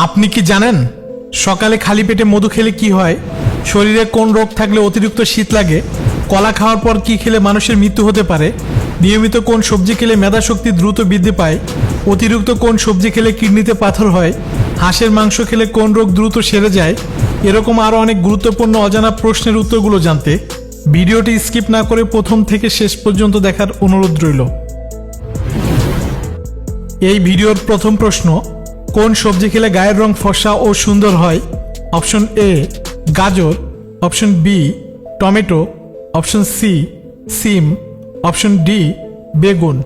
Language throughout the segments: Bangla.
আপনি কি জানেন সকালে খালি পেটে মধু খেলে কি হয়? শরীরে কোন রোগ থাকলে অতিরিক্ত শীত লাগে? কলা খাওয়ার পর কি খেলে মানুষের মৃত্যু হতে পারে? নিয়মিত কোন সবজি খেলে মেধা শক্তি দ্রুত বৃদ্ধি পায়? অতিরিক্ত কোন সবজি খেলে কিডনিতে পাথর হয়? হাঁসের মাংস খেলে কোন রোগ দ্রুত সেরে যায়? এরকম আরও অনেক গুরুত্বপূর্ণ অজানা প্রশ্নের উত্তরগুলো জানতে ভিডিওটি স্কিপ না করে প্রথম থেকে শেষ পর্যন্ত দেখার অনুরোধ রইল। এই ভিডিওর প্রথম প্রশ্ন, কোন সবজি খেলে গায়ের রং ফর্সা ও সুন্দর হয়? অপশন এ গাজর, option B tomato, option C সিম, অপশন ডি বেগুন।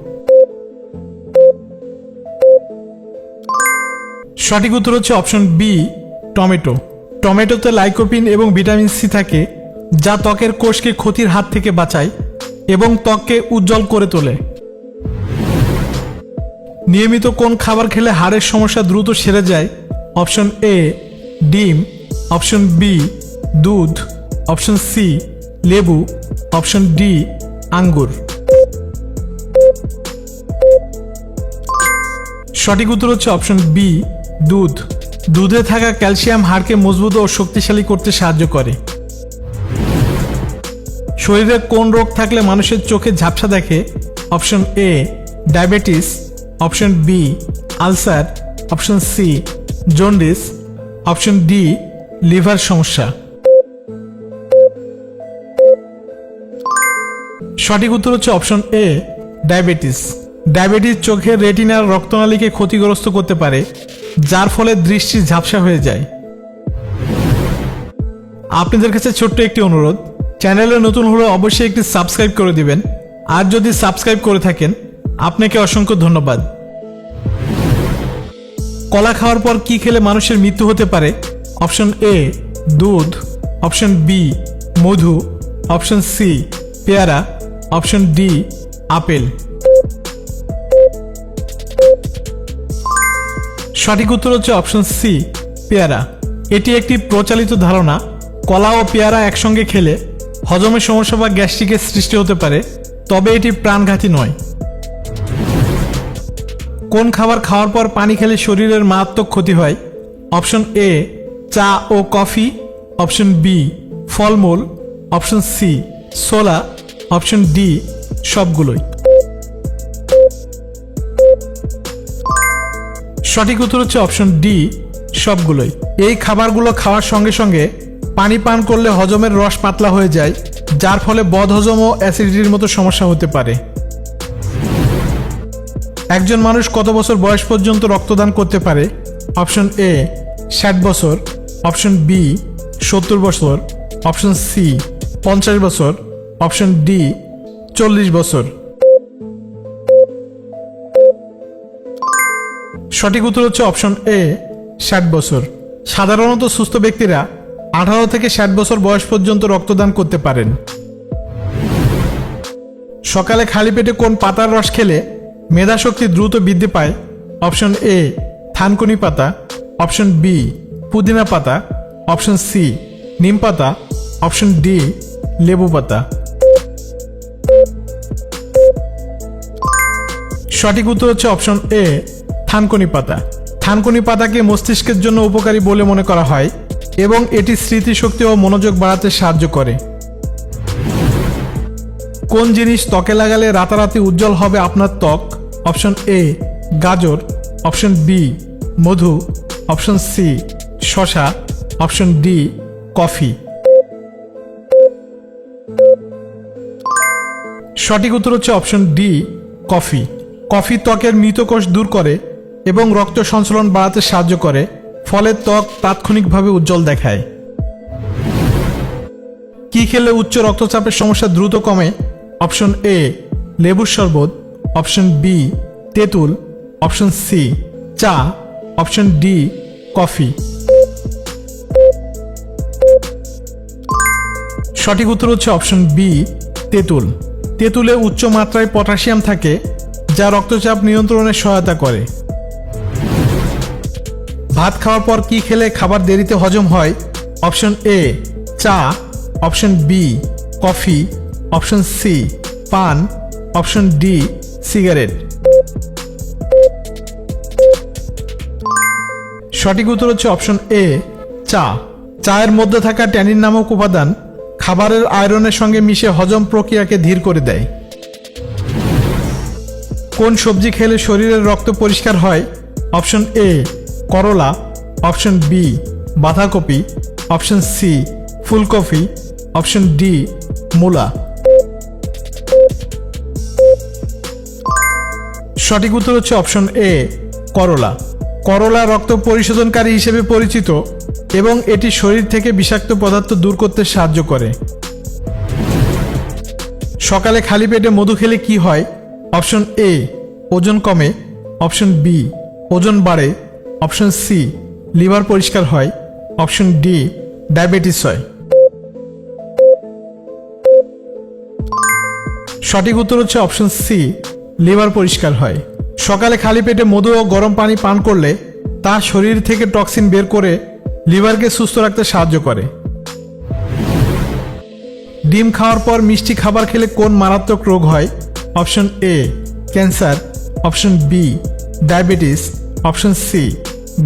সঠিক উত্তর হচ্ছে অপশন বি টমেটো। টমেটোতে লাইকোপিন এবং ভিটামিন সি থাকে, যা ত্বকের কোষকে ক্ষতির হাত থেকে বাঁচায় এবং ত্বককে উজ্জ্বল করে তোলে। নিয়মিত কোন খাবার খেলে হাড়ের সমস্যা দ্রুত সেরে যায়? অপশন এ ডিম, অপশন বি দুধ, অপশন সি লেবু, অপশন ডি আঙ্গুর। সঠিক উত্তর হচ্ছে অপশন বি দুধ। দুধে থাকা ক্যালসিয়াম হাড়কে মজবুত ও শক্তিশালী করতে সাহায্য করে। শরীরে কোন রোগ থাকলে মানুষের চোখে ঝাপসা দেখে? Option A diabetes, option B ulcer, option C jaundice, option D liver সমস্যা। সঠিক উত্তর হচ্ছে অপশন এ ডায়াবেটিস। ডায়াবেটিস চোখের রেটিনার রক্তনালীকে ক্ষতিগ্রস্ত করতে পারে, যার ফলে দৃষ্টি ঝাপসা হয়ে যায়। আপনাদের কাছে ছোট্ট একটি অনুরোধ, চ্যানেলে নতুন হলে অবশ্যই একটি সাবস্ক্রাইব করে দিবেন। আর যদি সাবস্ক্রাইব করে থাকেন আপনাকে অসংখ্য ধন্যবাদ। কলা খাওয়ার পর কি খেলে মানুষের মৃত্যু হতে পারে? অপশন এ দুধ, অপশন বি মধু, অপশন সি পেয়ারা, অপশন ডি আপেল। সঠিক উত্তর হচ্ছে অপশন সি পেয়ারা। এটি একটি প্রচলিত ধারণা, কলা ও পেয়ারা একসঙ্গে খেলে হজমের সমস্যা বা গ্যাস্ট্রিকের সৃষ্টি হতে পারে, তবে এটি প্রাণঘাতী নয়। কোন খাবার খাওয়ার পর পানি খেলে শরীরের মারাত্মক ক্ষতি হয়? অপশন এ চা ও কফি, অপশন বি ফলমূল, অপশন সি সোলা, অপশন ডি সবগুলোই। সঠিক উত্তর হচ্ছে অপশন ডি সবগুলোই। এই খাবারগুলো খাওয়ার সঙ্গে সঙ্গে পানি পান করলে হজমের রস পাতলা হয়ে যায়, যার ফলে বদহজম ও অ্যাসিডিটির মতো সমস্যা হতে পারে। একজন মানুষ কত বছর বয়স পর্যন্ত রক্তদান করতে পারে? অপশন এ 60 বছর, অপশন বি 70 বছর, অপশন সি 50 বছর, অপশন ডি 40 বছর। সঠিক উত্তর হচ্ছে অপশন এ 60 বছর। সাধারণত সুস্থ ব্যক্তিরা 18 থেকে 60 বছর বয়স পর্যন্ত রক্তদান করতে পারেন। সকালে খালি পেটে কোন পাতার রস খেলে মেধাশক্তি দ্রুত বৃদ্ধি পায়? অপশন এ থানকুনি পাতা, অপশন বি পুদিনা পাতা, অপশন সি নিম পাতা, অপশন ডি লেবু পাতা। সঠিক উত্তর হচ্ছে অপশন এ থানকুনি পাতা। থানকুনি পাতাকে মস্তিষ্কের জন্য উপকারী বলে মনে করা হয় এবং এটি স্মৃতিশক্তি ও মনোযোগ বাড়াতে সাহায্য করে। কোন জিনিস ত্বকে লাগালে রাতারাতি উজ্জ্বল হবে আপনার ত্বক? অপশন এ গাজর, অপশন বি মধু, অপশন সি শসা, অপশন ডি কফি। সঠিক উত্তর হচ্ছে অপশন ডি কফি। কফি ত্বকের মৃত কোষ দূর করে এবং রক্ত সঞ্চালন বাড়াতে সাহায্য করে, ফলে ত্বক তাৎক্ষণিকভাবে উজ্জ্বল দেখায়। কি খেলে উচ্চ রক্তচাপের সমস্যা দ্রুত কমে? অপশন এ লেবুর শরবত, অপশন বি তেঁতুল, অপশন সি চা, অপশন ডি কফি। সঠিক উত্তর হচ্ছে অপশন বি তেঁতুল। তেঁতুলে উচ্চ মাত্রায় পটাশিয়াম থাকে, যা রক্তচাপ নিয়ন্ত্রণে সহায়তা করে। ভাত খাওয়ার পর কি খেলে খাবার দেরিতে হজম হয়? অপশন এ চা, option B coffee, option C পান, অপশন ডি সিগারেট। সঠিক উত্তর হচ্ছে অপশন এ চা। চায়ের মধ্যে থাকা ট্যানিন নামক উপাদান খাবারের আয়রনের সঙ্গে মিশে হজম প্রক্রিয়াকে ধীর করে দেয়। কোন সবজি খেলে শরীরের রক্ত পরিষ্কার হয়? অপশন এ করলা, অপশন বি বাঁধাকপি, অপশন সি ফুলকপি, অপশন ডি মূলা। সঠিক উত্তর হচ্ছে অপশন এ করলা। করলা রক্ত পরিশোধনকারী হিসেবে পরিচিত এবং এটি শরীর থেকে বিষাক্ত পদার্থ দূর করতে সাহায্য করে। সকালে খালি পেটে মধু খেলে কি হয়? অপশন এ ওজন কমে, অপশন বি ওজন বাড়ে, অপশন সি লিভার পরিষ্কার হয়, অপশন ডি ডায়াবেটিস হয়। সঠিক উত্তর হচ্ছে অপশন সি লিভার পরিষ্কার হয়। সকালে খালি পেটে মধু ও গরম পানি পান করলে তা শরীর থেকে টক্সিন বের করে লিভারকে সুস্থ রাখতে সাহায্য করে। ডিম খাওয়ার পর মিষ্টি খাবার খেলে কোন মারাত্মক রোগ হয়? Option A cancer, option B diabetes, option C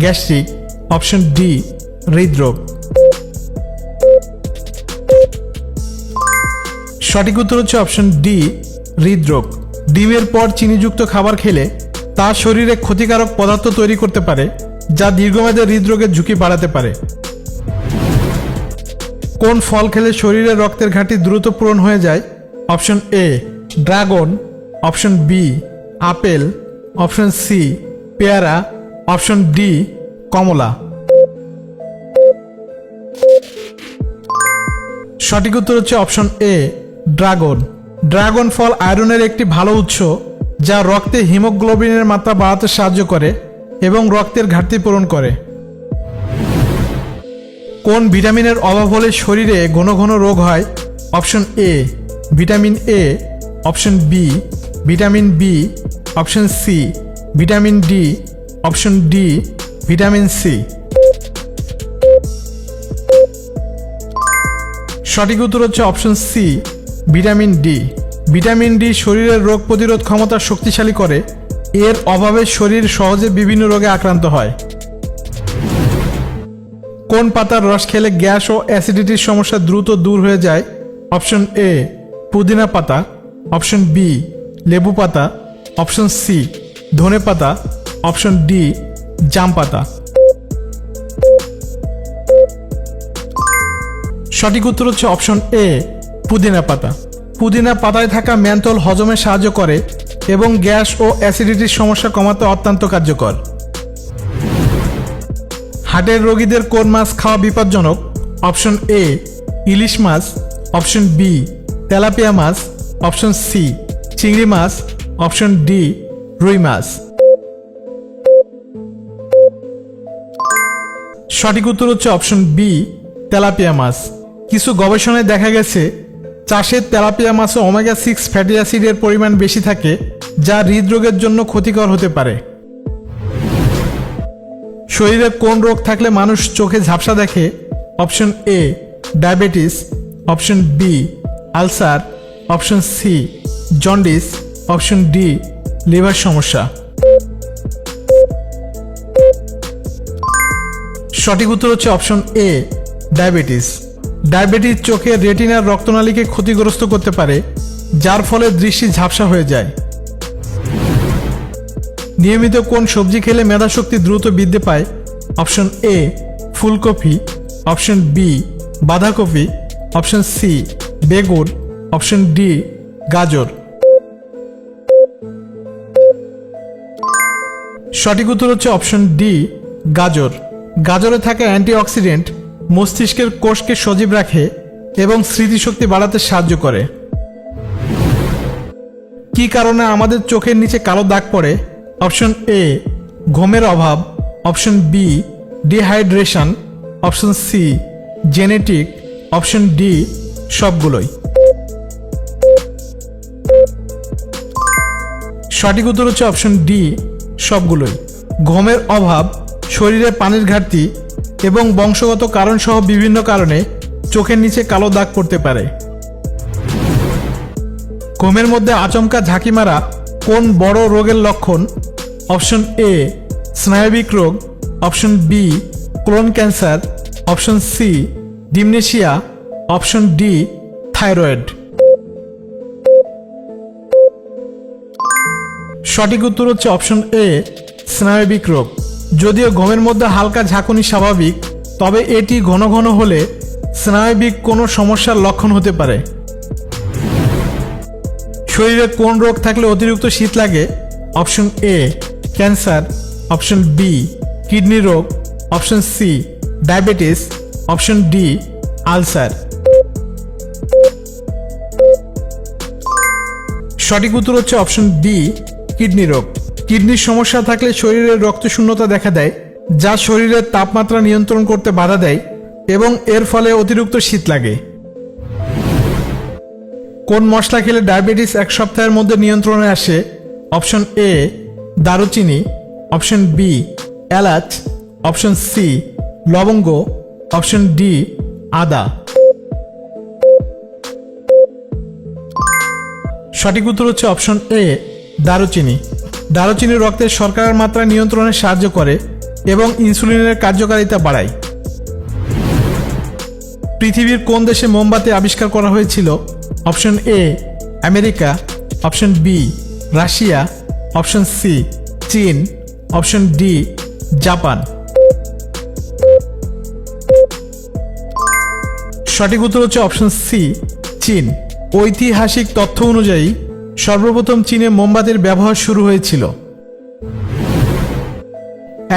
gastric, option D হৃদরোগ। সঠিক উত্তর হচ্ছে অপশন ডি হৃদরোগ। ডিমের পর চিনিযুক্ত খাবার খেলে তা শরীরে ক্ষতিকারক পদার্থ তৈরি করতে পারে যা দীর্ঘমেয়াদে হৃদরোগের ঝুঁকি বাড়াতে পারে। কোন ফল খেলে শরীরে রক্তের ঘাটতি দ্রুত পূরণ হয়ে যায়? Option A dragon, option B apple, option C পেয়ারা, অপশন ডি কমলা। সঠিক উত্তর হচ্ছে অপশন এ ড্রাগন। ড্রাগন ফল আয়রনের একটি ভালো উৎস যা রক্তে হিমোগ্লোবিনের মাত্রা বাড়াতে সাহায্য করে এবং রক্তের ঘাটতি পূরণ করে। কোন ভিটামিনের অভাব হলে শরীরে ঘন ঘন রোগ হয়? Option A vitamin A, option B vitamin B, option C vitamin D, option D vitamin C. সঠিক উত্তর হচ্ছে option C vitamin D. Vitamin D শরীরের রোগ প্রতিরোধ ক্ষমতা শক্তিশালী করে। এর অভাবে শরীর সহজে বিভিন্ন রোগে আক্রান্ত হয়। কোন পাতার রস খেলে গ্যাস ও অ্যাসিডিটির সমস্যা দ্রুত দূর হয়ে যায়? অপশন এ পুদিনা পাতা, অপশন বি লেবু পাতা, অপশন সি ধনে পাতা, অপশন ডি জাম পাতা। সঠিক উত্তর হচ্ছে অপশন এ পুদিনা পাতা। পুদিনা পাতায় থাকা ম্যান্থল হজমে সাহায্য করে এবং গ্যাস ও অ্যাসিডিটির সমস্যা কমাতে অত্যন্ত কার্যকর। হার্টের রোগীদের কোন মাছ খাওয়া বিপজ্জনক? অপশন এ ইলিশ মাছ, অপশন বি তেলাপিয়া মাছ, অপশন সি চিংড়ি মাছ, অপশন ডি রুই মাছ। সঠিক উত্তর হচ্ছে অপশন বি তেলাপিয়া মাছ। কিছু গবেষণায় দেখা গেছে চাষের তেলাপিয়া মাছে ওমেগা 6 ফ্যাটি অ্যাসিডের পরিমাণ বেশি থাকে যা হৃদরোগের জন্য ক্ষতিকর হতে পারে। শরীরে কোন রোগ থাকলে মানুষ চোখে ঝাপসা দেখে? Option A diabetes, option B ulcer, option C jaundice, option D liver সমস্যা। সঠিক উত্তর হচ্ছে অপশন এ ডায়াবেটিস। ডায়াবেটিস চোখের রেটিনার রক্তনালীকে ক্ষতিগ্রস্ত করতে পারে যার ফলে দৃষ্টি ঝাপসা হয়ে যায়। নিয়মিত কোন সবজি খেলে মেধাশক্তি দ্রুত বৃদ্ধি পায়? অপশন এ ফুলকপি, অপশন বি বাঁধাকপি, অপশন সি বেগুন, অপশন ডি গাজর। সঠিক উত্তর হচ্ছে অপশন ডি গাজর। গাজরে থাকা অ্যান্টিঅক্সিডেন্ট মস্তিষ্কের কোষকে সজীব রাখে এবং স্মৃতিশক্তি বাড়াতে সাহায্য করে। কি কারণে আমাদের চোখের নিচে কালো দাগ পড়ে? অপশন এ ঘুমের অভাব, option B dehydration, option C genetic, option D সবগুলোই। সঠিক উত্তর হচ্ছে অপশন ডি সবগুলোই। ঘুমের অভাব, শরীরে পানির ঘাটতি এবং বংশগত কারণ সহ বিভিন্ন কারণে চোখের নিচে কালো দাগ পড়তে পারে। ঘুমের মধ্যে আচমকা ঝাঁকি মারা কোন বড় রোগের লক্ষণ? অপশন এ স্নায়বিক রোগ, option B colon cancer, option C dementia, option D thyroid. সঠিক উত্তর হচ্ছে অপশন এ স্নায়বিক রোগ। যদিও ঘুমের মধ্যে হালকা ঝাঁকুনি স্বাভাবিক, তবে এটি ঘন ঘন হলে স্নায়বিক কোনো সমস্যার লক্ষণ হতে পারে। শরীরে কোন রোগ থাকলে অতিরিক্ত শীত লাগে? Option A cancer, option B kidney রোগ, option C diabetes, option D ulcer. সঠিক উত্তর হচ্ছে অপশন ডি কিডনি রোগ। কিডনির সমস্যা থাকলে শরীরে রক্তশূন্যতা দেখা দেয়, যা শরীরের তাপমাত্রা নিয়ন্ত্রণ করতে বাধা দেয় এবং এর ফলে অতিরিক্ত শীত লাগে। কোন মশলা খেলে ডায়াবেটিস 1 সপ্তাহের মধ্যে নিয়ন্ত্রণে আসে? অপশন এ দারুচিনি, অপশন বি এলাচ, অপশন সি লবঙ্গ, অপশন ডি আদা। সঠিক উত্তর হচ্ছে অপশন এ দারুচিনি। দারুচিনি রক্তের শর্করার মাত্রা নিয়ন্ত্রণে সাহায্য করে এবং ইনসুলিনের কার্যকারিতা বাড়ায়। পৃথিবীর কোন দেশে মোমবাতি আবিষ্কার করা হয়েছিল? Option A America, option B Russia, option C চীন, অপশন ডি জাপান। সঠিক উত্তর হচ্ছে অপশন সি চীন। ঐতিহাসিক তথ্য অনুযায়ী সর্বপ্রথম চীনে মোমবাতির ব্যবহার শুরু হয়েছিল।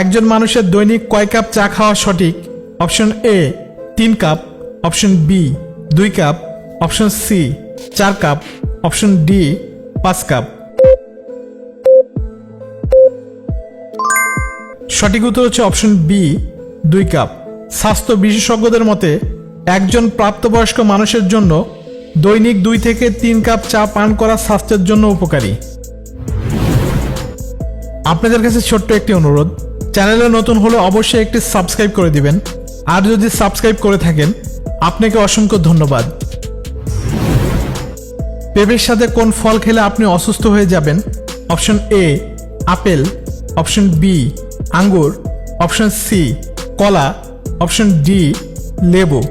একজন মানুষের দৈনিক কয় কাপ চা খাওয়া সঠিক? Option A 3 cup, option B 2 cup, option C 4 cup, option D 5 cup. সঠিক উত্তর হচ্ছে অপশন বি 2 কাপ। স্বাস্থ্য বিশেষজ্ঞদের মতে একজন প্রাপ্তবয়স্ক মানুষের জন্য দৈনিক 2 থেকে 3 কাপ চা পান করা স্বাস্থ্যের জন্য উপকারী। আপনাদের কাছে ছোট্ট একটি অনুরোধ, চ্যানেলে নতুন হলে অবশ্যই একটি সাবস্ক্রাইব করে দিবেন, আর যদি সাবস্ক্রাইব করে থাকেন আপনাকে অসংখ্য ধন্যবাদ। পেঁপের সাথে কোন ফল খেলে আপনি অসুস্থ হয়ে যাবেন? Option A apple, option B আঙ্গুর, অপশন সি কলা, অপশন ডি লেবু।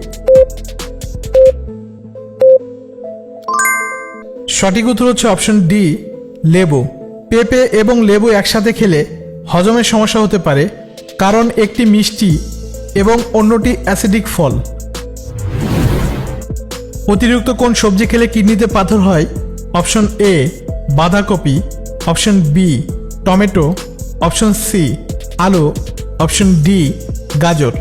সঠিক উত্তর হচ্ছে অপশন ডি লেবু। পেঁপে এবং লেবু একসাথে খেলে হজমের সমস্যা হতে পারে, কারণ একটি মিষ্টি এবং অন্যটি অ্যাসিডিক ফল। অতিরিক্ত কোন সবজি খেলে কিডনিতে পাথর হয়? অপশন এ বাঁধাকপি, option B tomato, option C আলু, অপশন ডি গাজর।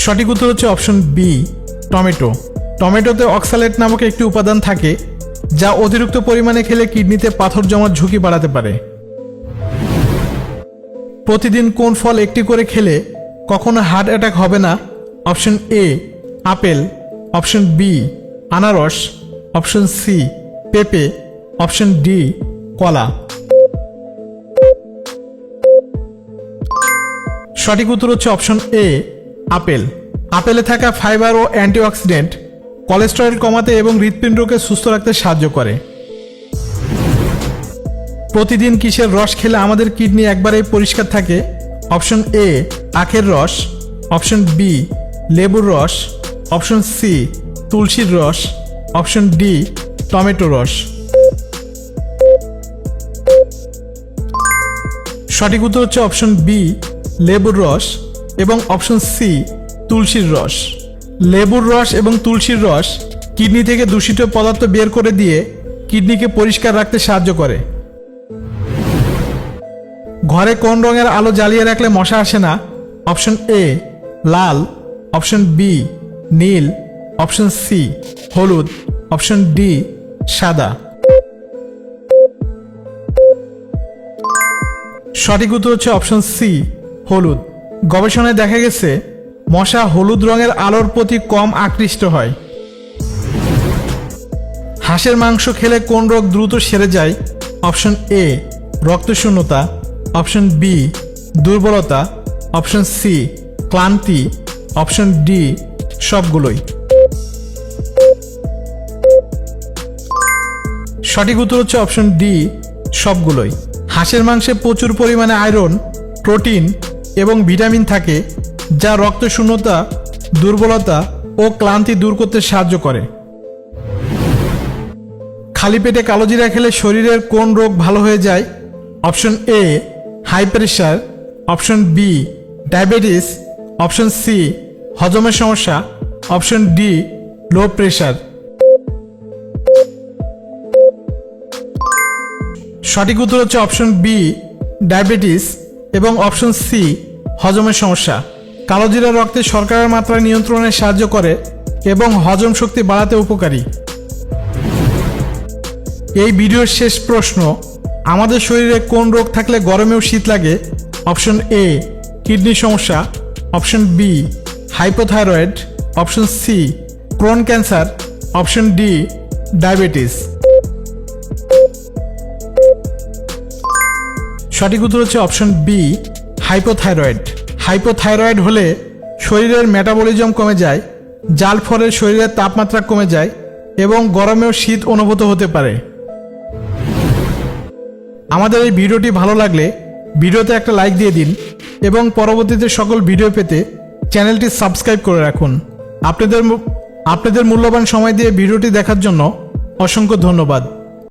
সঠিক উত্তর হচ্ছে অপশন বি টমেটো। টমেটোতে অক্সালেট নামক একটি উপাদান থাকে, যা অতিরিক্ত পরিমাণে খেলে কিডনিতে পাথর জমার ঝুঁকি বাড়াতে পারে। প্রতিদিন কোন ফল একটি করে খেলে কখনো হার্ট অ্যাটাক হবে না? Option A apple, option B আনারস, অপশন সি পেঁপে, অপশন ডি কলা। সঠিক উত্তর হচ্ছে অপশন এ আপেল। আপেলে থাকা ফাইবার ও অ্যান্টিঅক্সিডেন্ট কোলেস্টেরল কমাতে এবং হৃৎপিণ্ডকে সুস্থ রাখতে সাহায্য করে। প্রতিদিন কিসের রস খেলে আমাদের কিডনি একবারেই পরিষ্কার থাকে? অপশন এ আখের রস, অপশন বি লেবুর রস, অপশন সি তুলসীর রস, অপশন ডি টমেটো রস। সঠিক উত্তর হচ্ছে অপশন বি লেবুর রস এবং অপশন সি তুলসীর রস। লেবুর রস এবং তুলসীর রস কিডনি থেকে দূষিত পদার্থ বের করে দিয়ে কিডনিকে পরিষ্কার রাখতে সাহায্য করে। ঘরে কোন রঙের আলো জ্বালিয়ে রাখলে মশা আসে না? অপশন এ লাল, অপশন বি নীল, অপশন সি হলুদ, অপশন ডি সাদা। সঠিক উত্তর হচ্ছে অপশন সি হলুদ। গবেষণায় দেখা গেছে মশা হলুদ রঙের আলোর প্রতি কম আকৃষ্ট হয়। হাঁসের মাংস খেলে কোন রোগ দ্রুত সেরে যায়? অপশন এ রক্তশূন্যতা, অপশন বি দুর্বলতা, অপশন সি ক্লান্তি, অপশন ডি সবগুলোই। সঠিক উত্তর হচ্ছে অপশন ডি সবগুলোই। হাঁসের মাংসে প্রচুর পরিমাণে আয়রন, প্রোটিন এবং ভিটামিন থাকে, যা রক্ত শূন্যতা, দুর্বলতা ও ক্লান্তি দূর করতে সাহায্য করে। খালি পেটে কালোজিরা খেলে শরীরের কোন রোগ ভালো হয়ে যায়? Option A high pressure, option B diabetes, option C হজমের সমস্যা, অপশন ডি লো প্রেশার। সঠিক উত্তর হচ্ছে অপশন বি ডায়াবেটিস এবং অপশন সি হজমের সমস্যা। কালোজিরা রক্তে শর্করার মাত্রা নিয়ন্ত্রণে সাহায্য করে এবং হজম শক্তি বাড়াতে উপকারী। এই ভিডিওর শেষ প্রশ্ন, আমাদের শরীরে কোন রোগ থাকলে গরমেও শীত লাগে? অপশন এ কিডনি সমস্যা, option B hypothyroid, option C Crohn cancer, option D diabetes. সঠিক উত্তর হচ্ছে অপশন বি হাইপোথাইরয়েড। হাইপোথাইরয়েড হলে শরীরের মেটাবলিজম কমে যায়, যার ফলে শরীরের তাপমাত্রা কমে যায় এবং গরমেও শীত অনুভূত হতে পারে। আমাদের এই ভিডিওটি ভালো লাগলে ভিডিওতে একটা লাইক দিয়ে দিন এবং পরবর্তীতে সকল ভিডিও পেতে চ্যানেলটি সাবস্ক্রাইব করে রাখুন। আপনাদের মূল্যবান সময় দিয়ে ভিডিওটি দেখার জন্য অসংখ্য ধন্যবাদ।